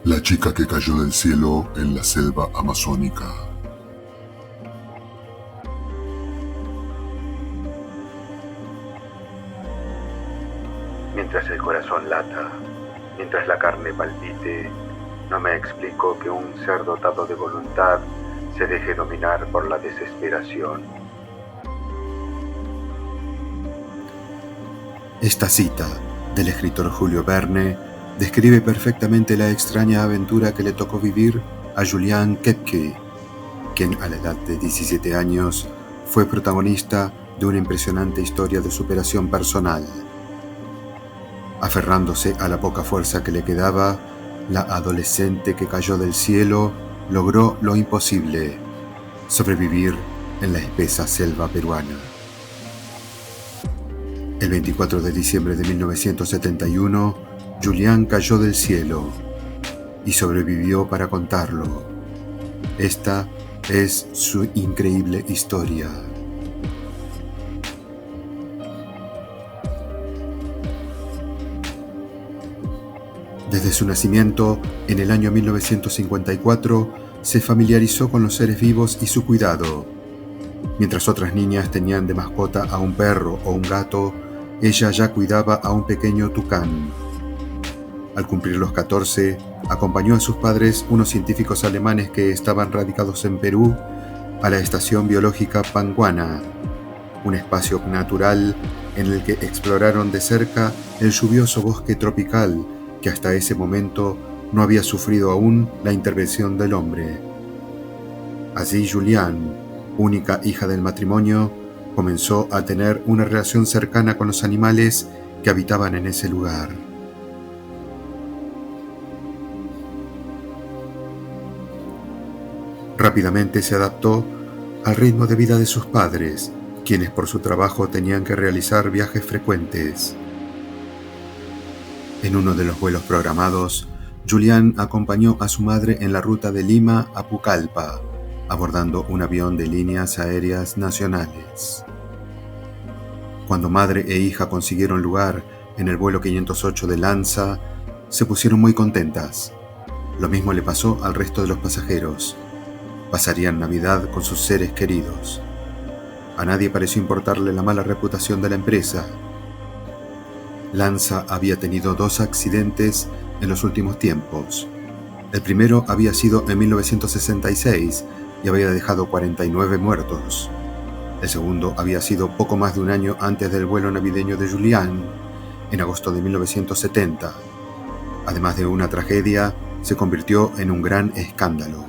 La chica que cayó del cielo en la selva amazónica. Mientras el corazón lata, mientras la carne palpite, no me explico que un ser dotado de voluntad se deje dominar por la desesperación. Esta cita del escritor Julio Verne describe perfectamente la extraña aventura que le tocó vivir a Julian Kepke, quien a la edad de 17 años fue protagonista de una impresionante historia de superación personal. Aferrándose a la poca fuerza que le quedaba, la adolescente que cayó del cielo logró lo imposible: sobrevivir en la espesa selva peruana. El 24 de diciembre de 1971, Julian cayó del cielo y sobrevivió para contarlo. Esta es su increíble historia. Desde su nacimiento, en el año 1954, se familiarizó con los seres vivos y su cuidado. Mientras otras niñas tenían de mascota a un perro o un gato, ella ya cuidaba a un pequeño tucán. Al cumplir los 14, acompañó a sus padres, unos científicos alemanes que estaban radicados en Perú, a la estación biológica Panguana, un espacio natural en el que exploraron de cerca el lluvioso bosque tropical que hasta ese momento no había sufrido aún la intervención del hombre. Allí Julian, única hija del matrimonio, comenzó a tener una relación cercana con los animales que habitaban en ese lugar. Rápidamente se adaptó al ritmo de vida de sus padres, quienes por su trabajo tenían que realizar viajes frecuentes. En uno de los vuelos programados, Julian acompañó a su madre en la ruta de Lima a Pucallpa, abordando un avión de líneas aéreas nacionales. Cuando madre e hija consiguieron lugar en el vuelo 508 de Lanza, se pusieron muy contentas. Lo mismo le pasó al resto de los pasajeros. Pasarían Navidad con sus seres queridos. A nadie pareció importarle la mala reputación de la empresa. Lanza había tenido 2 accidentes en los últimos tiempos. El primero había sido en 1966 y había dejado 49 muertos. El segundo había sido poco más de un año antes del vuelo navideño de Julian, en agosto de 1970. Además de una tragedia, se convirtió en un gran escándalo.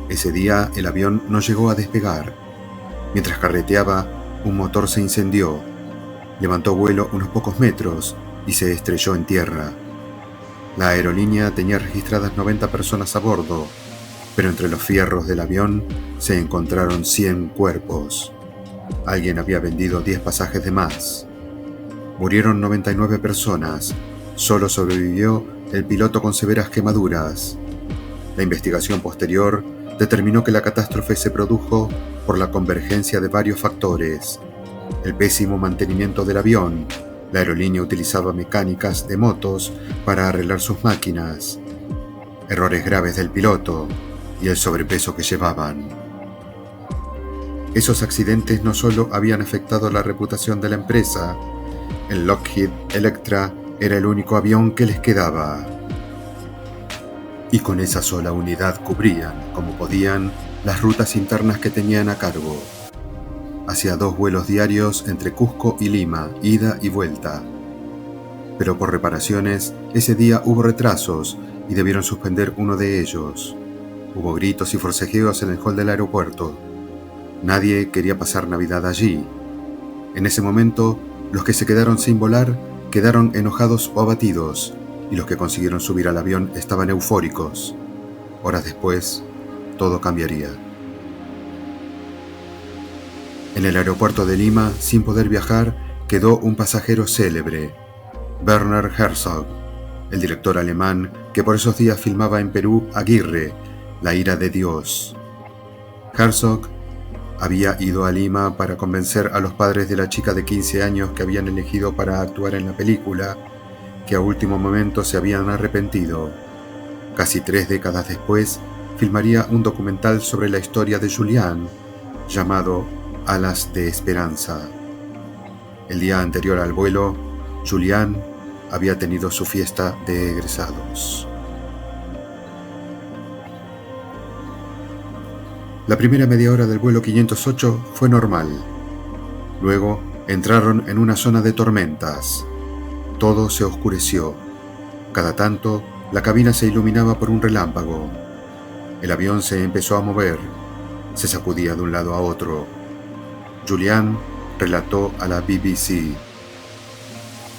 Ese día el avión no llegó a despegar. Mientras carreteaba, un motor se incendió. Levantó vuelo unos pocos metros y se estrelló en tierra. La aerolínea tenía registradas 90 personas a bordo, pero entre los fierros del avión se encontraron 100 cuerpos. Alguien había vendido 10 pasajes de más. Murieron 99 personas. Solo sobrevivió el piloto con severas quemaduras. La investigación posterior determinó que la catástrofe se produjo por la convergencia de varios factores: el pésimo mantenimiento del avión, la aerolínea utilizaba mecánicas de motos para arreglar sus máquinas, errores graves del piloto y el sobrepeso que llevaban. Esos accidentes no solo habían afectado la reputación de la empresa, el Lockheed Electra era el único avión que les quedaba. Y con esa sola unidad cubrían, como podían, las rutas internas que tenían a cargo. Hacía 2 vuelos diarios entre Cusco y Lima, ida y vuelta. Pero por reparaciones, ese día hubo retrasos y debieron suspender uno de ellos. Hubo gritos y forcejeos en el hall del aeropuerto. Nadie quería pasar Navidad allí. En ese momento, los que se quedaron sin volar quedaron enojados o abatidos, y los que consiguieron subir al avión estaban eufóricos. Horas después, todo cambiaría. En el aeropuerto de Lima, sin poder viajar, quedó un pasajero célebre, Werner Herzog, el director alemán que por esos días filmaba en Perú Aguirre, La ira de Dios. Herzog había ido a Lima para convencer a los padres de la chica de 15 años que habían elegido para actuar en la película, que a último momento se habían arrepentido. Casi 3 décadas después, filmaría un documental sobre la historia de Julián, llamado Alas de Esperanza. El día anterior al vuelo, Julián había tenido su fiesta de egresados. La primera media hora del vuelo 508 fue normal. Luego entraron en una zona de tormentas. Todo se oscureció. Cada tanto, la cabina se iluminaba por un relámpago. El avión se empezó a mover. Se sacudía de un lado a otro. Julián relató a la BBC.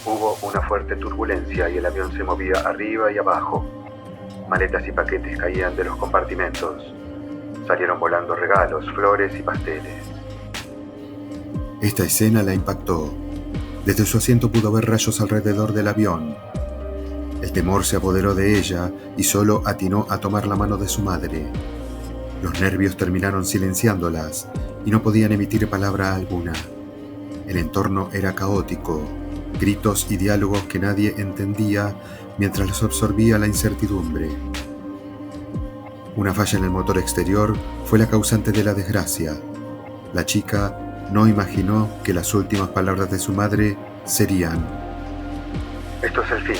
Hubo una fuerte turbulencia y el avión se movía arriba y abajo. Maletas y paquetes caían de los compartimentos. Salieron volando regalos, flores y pasteles. Esta escena la impactó. Desde su asiento pudo ver rayos alrededor del avión. El temor se apoderó de ella y solo atinó a tomar la mano de su madre. Los nervios terminaron silenciándolas y no podían emitir palabra alguna. El entorno era caótico, gritos y diálogos que nadie entendía mientras los absorbía la incertidumbre. Una falla en el motor exterior fue la causante de la desgracia. La chica no imaginó que las últimas palabras de su madre serían: Esto es el fin.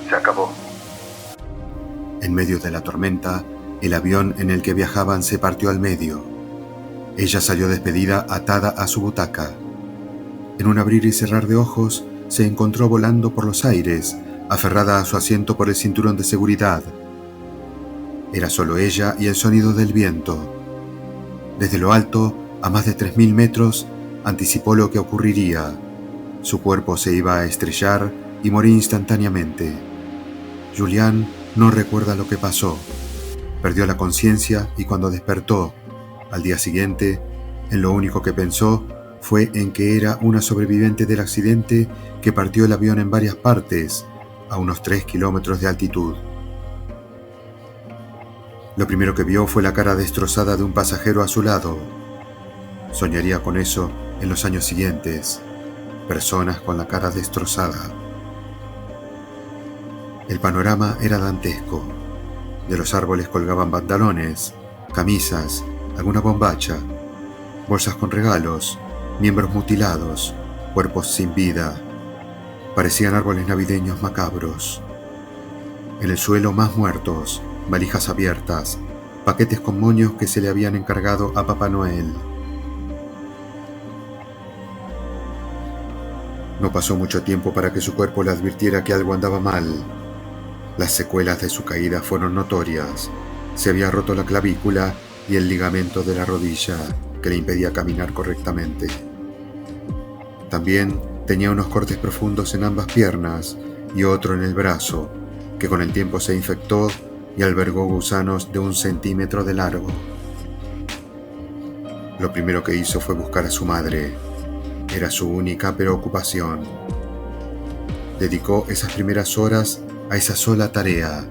Se acabó. En medio de la tormenta, el avión en el que viajaban se partió al medio. Ella salió despedida atada a su butaca. En un abrir y cerrar de ojos, se encontró volando por los aires, aferrada a su asiento por el cinturón de seguridad. Era solo ella y el sonido del viento. Desde lo alto, a más de 3.000 metros, anticipó lo que ocurriría. Su cuerpo se iba a estrellar y morir instantáneamente. Julián no recuerda lo que pasó. Perdió la conciencia y cuando despertó, al día siguiente, en lo único que pensó fue en que era una sobreviviente del accidente que partió el avión en varias partes, a unos 3 kilómetros de altitud. Lo primero que vio fue la cara destrozada de un pasajero a su lado. Soñaría con eso en los años siguientes, personas con la cara destrozada. El panorama era dantesco. De los árboles colgaban pantalones, camisas, alguna bombacha, bolsas con regalos, miembros mutilados, cuerpos sin vida. Parecían árboles navideños macabros. En el suelo más muertos, valijas abiertas, paquetes con moños que se le habían encargado a Papá Noel. No pasó mucho tiempo para que su cuerpo le advirtiera que algo andaba mal. Las secuelas de su caída fueron notorias. Se había roto la clavícula y el ligamento de la rodilla, que le impedía caminar correctamente. También tenía unos cortes profundos en ambas piernas y otro en el brazo, que con el tiempo se infectó y albergó gusanos de 1 centímetro de largo. Lo primero que hizo fue buscar a su madre. Era su única preocupación. Dedicó esas primeras horas a esa sola tarea.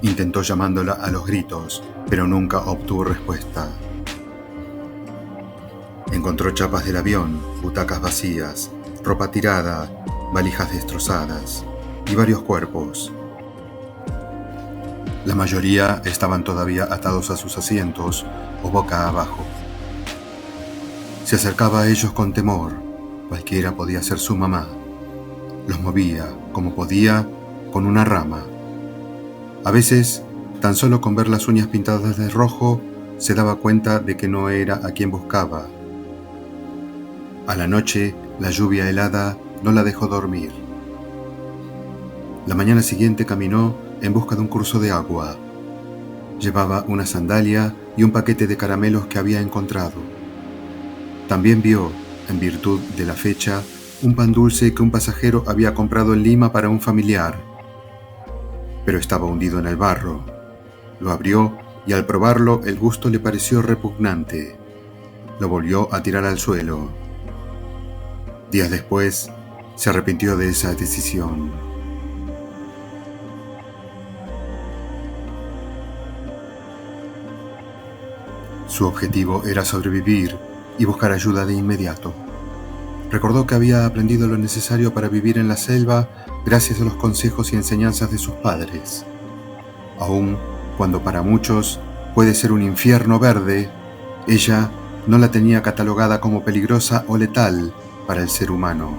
Intentó llamándola a los gritos, pero nunca obtuvo respuesta. Encontró chapas del avión, butacas vacías, ropa tirada, valijas destrozadas y varios cuerpos. La mayoría estaban todavía atados a sus asientos o boca abajo. Se acercaba a ellos con temor. Cualquiera podía ser su mamá. Los movía, como podía, con una rama. A veces, tan solo con ver las uñas pintadas de rojo, se daba cuenta de que no era a quien buscaba. A la noche, la lluvia helada no la dejó dormir. La mañana siguiente caminó en busca de un curso de agua. Llevaba una sandalia y un paquete de caramelos que había encontrado. También vio, en virtud de la fecha, un pan dulce que un pasajero había comprado en Lima para un familiar. Pero estaba hundido en el barro. Lo abrió y al probarlo el gusto le pareció repugnante. Lo volvió a tirar al suelo. Días después, se arrepintió de esa decisión. Su objetivo era sobrevivir y buscar ayuda de inmediato. Recordó que había aprendido lo necesario para vivir en la selva gracias a los consejos y enseñanzas de sus padres. Aun cuando para muchos puede ser un infierno verde, ella no la tenía catalogada como peligrosa o letal para el ser humano,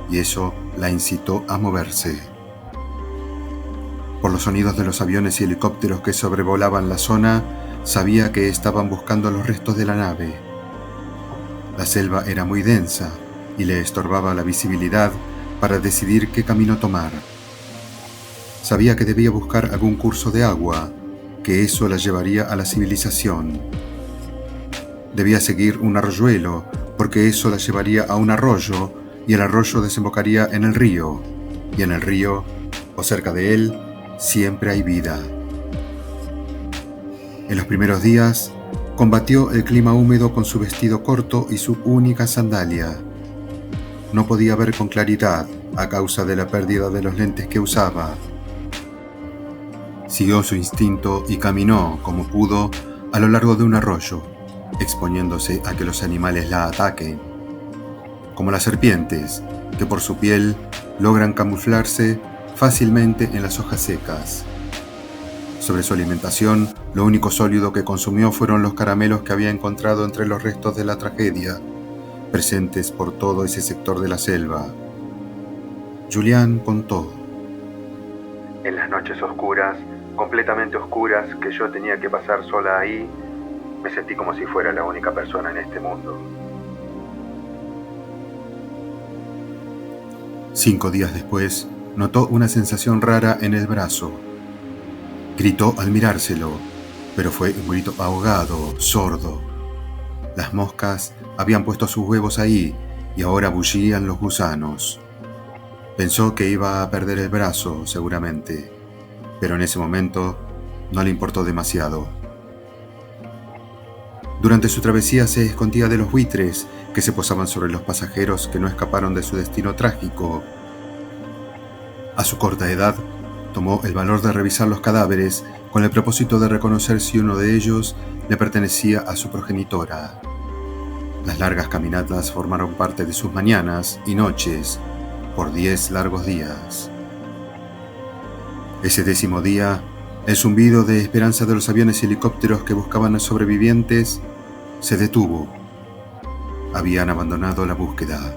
y eso la incitó a moverse. Por los sonidos de los aviones y helicópteros que sobrevolaban la zona, sabía que estaban buscando los restos de la nave. La selva era muy densa y le estorbaba la visibilidad para decidir qué camino tomar. Sabía que debía buscar algún curso de agua, que eso la llevaría a la civilización. Debía seguir un arroyuelo, porque eso la llevaría a un arroyo, y el arroyo desembocaría en el río, y en el río, o cerca de él, siempre hay vida. En los primeros días, combatió el clima húmedo con su vestido corto y su única sandalia. No podía ver con claridad a causa de la pérdida de los lentes que usaba. Siguió su instinto y caminó, como pudo, a lo largo de un arroyo, exponiéndose a que los animales la ataquen, como las serpientes, que por su piel logran camuflarse fácilmente en las hojas secas. Sobre su alimentación, lo único sólido que consumió fueron los caramelos que había encontrado entre los restos de la tragedia, presentes por todo ese sector de la selva. Julián contó: En las noches oscuras, completamente oscuras, que yo tenía que pasar sola ahí, me sentí como si fuera la única persona en este mundo. 5 días después, notó una sensación rara en el brazo. Gritó al mirárselo, pero fue un grito ahogado, sordo. Las moscas habían puesto sus huevos ahí y ahora bullían los gusanos. Pensó que iba a perder el brazo, seguramente, pero en ese momento no le importó demasiado. Durante su travesía se escondía de los buitres que se posaban sobre los pasajeros que no escaparon de su destino trágico. A su corta edad, tomó el valor de revisar los cadáveres con el propósito de reconocer si uno de ellos le pertenecía a su progenitora. Las largas caminatas formaron parte de sus mañanas y noches por 10 largos días. Ese 10º día, el zumbido de esperanza de los aviones y helicópteros que buscaban a sobrevivientes se detuvo. Habían abandonado la búsqueda.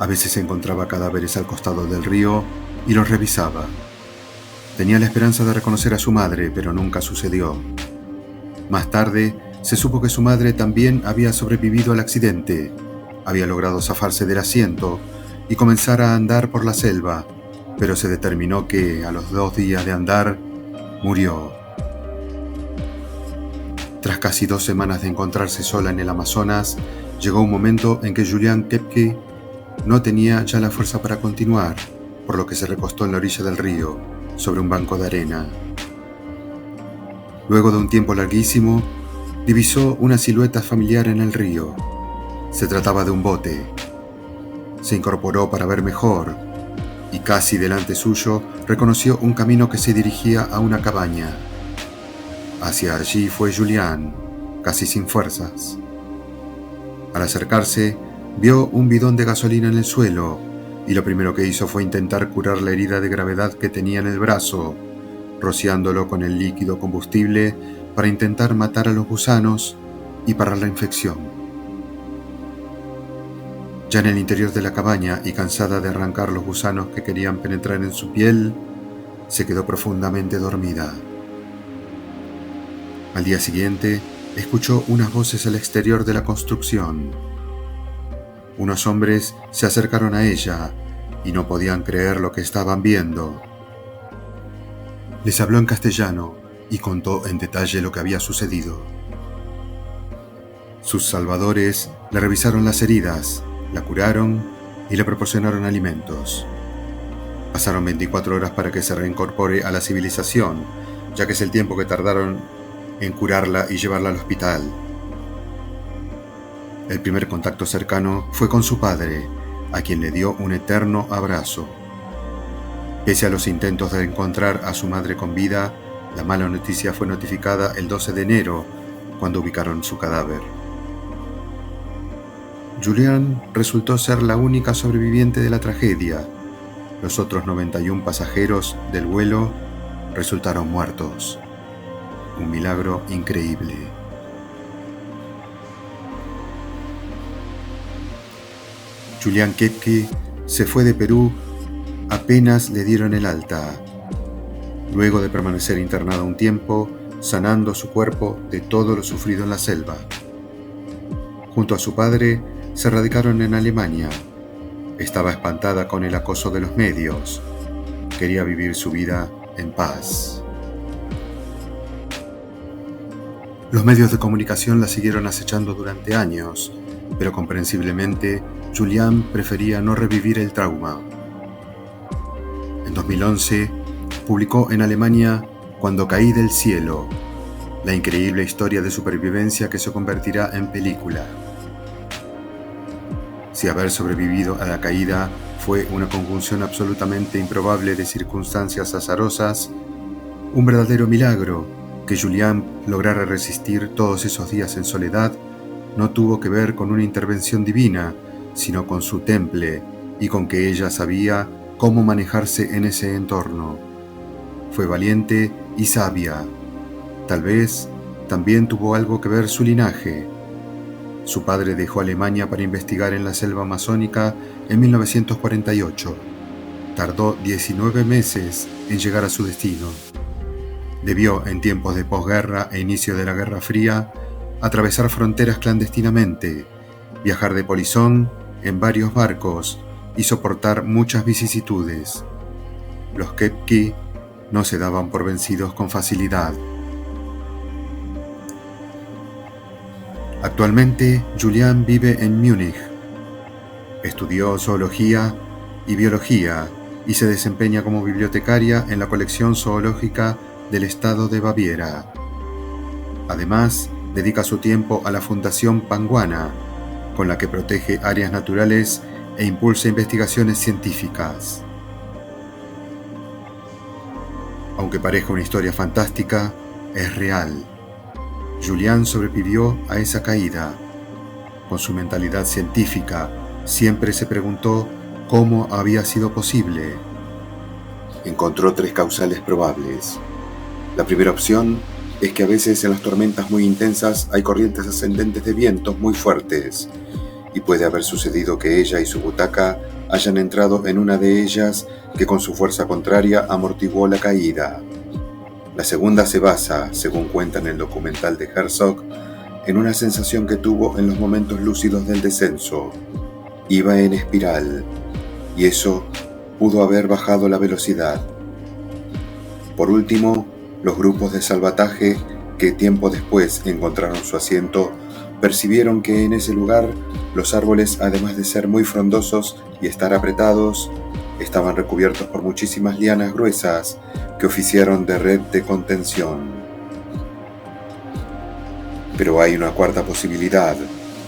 A veces encontraba cadáveres al costado del río y los revisaba. Tenía la esperanza de reconocer a su madre, pero nunca sucedió. Más tarde, se supo que su madre también había sobrevivido al accidente. Había logrado zafarse del asiento y comenzar a andar por la selva, pero se determinó que, a los 2 días de andar, murió. Tras casi 2 semanas de encontrarse sola en el Amazonas, llegó un momento en que Julián Koepke no tenía ya la fuerza para continuar, por lo que se recostó en la orilla del río, sobre un banco de arena. Luego de un tiempo larguísimo, divisó una silueta familiar en el río. Se trataba de un bote. Se incorporó para ver mejor, y casi delante suyo reconoció un camino que se dirigía a una cabaña. Hacia allí fue Julián, casi sin fuerzas. Al acercarse, vio un bidón de gasolina en el suelo, y lo primero que hizo fue intentar curar la herida de gravedad que tenía en el brazo, rociándolo con el líquido combustible para intentar matar a los gusanos y parar la infección. Ya en el interior de la cabaña y cansada de arrancar los gusanos que querían penetrar en su piel, se quedó profundamente dormida. Al día siguiente, escuchó unas voces al exterior de la construcción. Unos hombres se acercaron a ella y no podían creer lo que estaban viendo. Les habló en castellano y contó en detalle lo que había sucedido. Sus salvadores le revisaron las heridas, la curaron y le proporcionaron alimentos. Pasaron 24 horas para que se reincorpore a la civilización, ya que es el tiempo que tardaron en curarla y llevarla al hospital. El primer contacto cercano fue con su padre, a quien le dio un eterno abrazo. Pese a los intentos de encontrar a su madre con vida, la mala noticia fue notificada el 12 de enero, cuando ubicaron su cadáver. Julián resultó ser la única sobreviviente de la tragedia. Los otros 91 pasajeros del vuelo resultaron muertos. Un milagro increíble. Julián Koepke se fue de Perú apenas le dieron el alta. Luego de permanecer internado un tiempo, sanando su cuerpo de todo lo sufrido en la selva. Junto a su padre, se radicaron en Alemania. Estaba espantada con el acoso de los medios. Quería vivir su vida en paz. Los medios de comunicación la siguieron acechando durante años, pero comprensiblemente, Julián prefería no revivir el trauma. En 2011, publicó en Alemania Cuando caí del cielo, la increíble historia de supervivencia que se convertirá en película. Si haber sobrevivido a la caída fue una conjunción absolutamente improbable de circunstancias azarosas, un verdadero milagro que Julián lograra resistir todos esos días en soledad no tuvo que ver con una intervención divina, sino con su temple y con que ella sabía cómo manejarse en ese entorno. Fue valiente y sabia. Tal vez también tuvo algo que ver su linaje. Su padre dejó Alemania para investigar en la selva amazónica en 1948. Tardó 19 meses en llegar a su destino. Debió, en tiempos de posguerra e inicio de la Guerra Fría, atravesar fronteras clandestinamente, viajar de polizón en varios barcos y soportar muchas vicisitudes. Los Koepke no se daban por vencidos con facilidad. Actualmente, Julián vive en Múnich. Estudió zoología y biología y se desempeña como bibliotecaria en la colección zoológica del estado de Baviera. Además, dedica su tiempo a la Fundación Panguana, con la que protege áreas naturales e impulsa investigaciones científicas. Aunque parezca una historia fantástica, es real. Julián sobrevivió a esa caída. Con su mentalidad científica, siempre se preguntó cómo había sido posible. Encontró 3 causales probables. La primera opción es que a veces en las tormentas muy intensas hay corrientes ascendentes de vientos muy fuertes, y puede haber sucedido que ella y su butaca hayan entrado en una de ellas que con su fuerza contraria amortiguó la caída. La segunda se basa, según cuenta en el documental de Herzog, en una sensación que tuvo en los momentos lúcidos del descenso. Iba en espiral, y eso pudo haber bajado la velocidad. Por último, los grupos de salvataje que tiempo después encontraron su asiento percibieron que en ese lugar los árboles, además de ser muy frondosos y estar apretados, estaban recubiertos por muchísimas lianas gruesas que oficiaron de red de contención. Pero hay una cuarta posibilidad,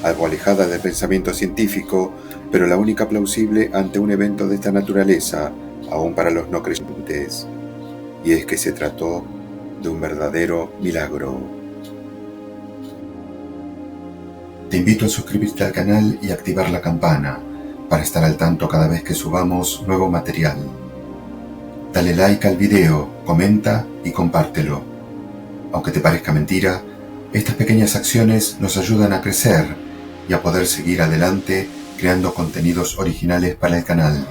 algo alejada del pensamiento científico, pero la única plausible ante un evento de esta naturaleza, aún para los no creyentes, y es que se trató de un verdadero milagro. Te invito a suscribirte al canal y activar la campana para estar al tanto cada vez que subamos nuevo material. Dale like al video, comenta y compártelo. Aunque te parezca mentira, estas pequeñas acciones nos ayudan a crecer y a poder seguir adelante creando contenidos originales para el canal.